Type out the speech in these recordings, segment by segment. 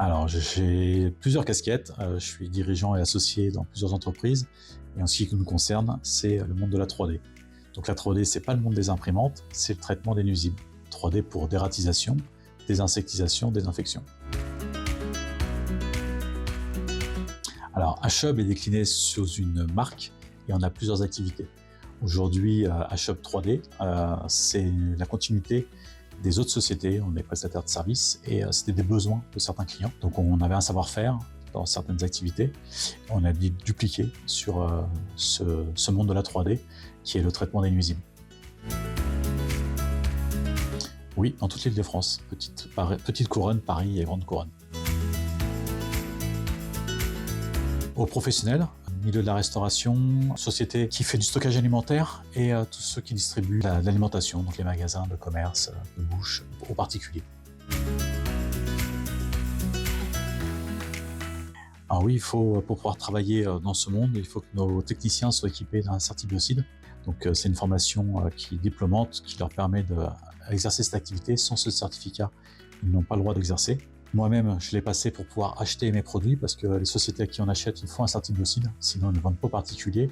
Alors, j'ai plusieurs casquettes. Je suis dirigeant et associé dans plusieurs entreprises. Et en ce qui nous concerne, c'est le monde de la 3D. Donc la 3D, c'est pas le monde des imprimantes, c'est le traitement des nuisibles. 3D pour dératisation, désinsectisation, désinfection. Alors, HUB est décliné sous une marque et on a plusieurs activités. Aujourd'hui, HUB 3D, c'est la continuité des autres sociétés, on est prestataire de services et c'était des besoins de certains clients. Donc on avait un savoir-faire dans certaines activités. On a dû dupliquer sur ce monde de la 3D qui est le traitement des nuisibles. Oui, dans toute l'île de France, petite couronne, Paris et grande couronne. Aux professionnels, milieu de la restauration, société qui fait du stockage alimentaire et tous ceux qui distribuent l'alimentation, donc les magasins de commerce, de bouche, aux particuliers. Alors oui, pour pouvoir travailler dans ce monde, il faut que nos techniciens soient équipés d'un certibiocide. Donc c'est une formation qui est diplômante, qui leur permet d'exercer cette activité. Sans ce certificat, ils n'ont pas le droit d'exercer. Moi-même, je l'ai passé pour pouvoir acheter mes produits parce que les sociétés à qui on achète, il faut un certibiocide, sinon ils ne vendent pas aux particuliers.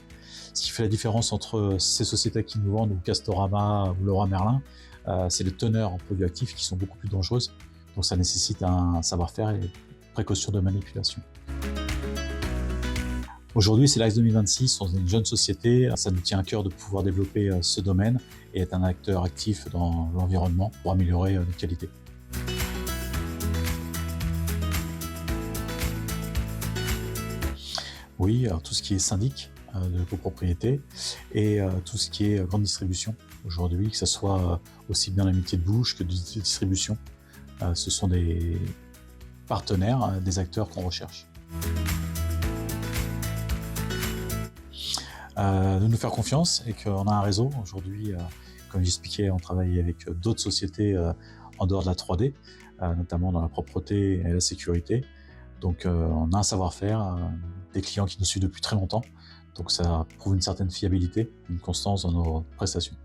Ce qui fait la différence entre ces sociétés à qui nous vendent, ou Castorama ou Leroy Merlin, c'est les teneurs en produits actifs qui sont beaucoup plus dangereuses. Donc ça nécessite un savoir-faire et précaution de manipulation. Aujourd'hui, c'est l'Axe 2026, on est une jeune société, ça nous tient à cœur de pouvoir développer ce domaine et être un acteur actif dans l'environnement pour améliorer notre qualité. Oui, alors tout ce qui est syndic de copropriété et tout ce qui est grande distribution aujourd'hui, que ce soit aussi bien l'amitié de bouche que de distribution. Ce sont des partenaires, des acteurs qu'on recherche. De nous faire confiance et qu'on a un réseau. Aujourd'hui, comme j'expliquais, on travaille avec d'autres sociétés en dehors de la 3D, notamment dans la propreté et la sécurité. Donc on a un savoir-faire, des clients qui nous suivent depuis très longtemps, donc ça prouve une certaine fiabilité, une constance dans nos prestations.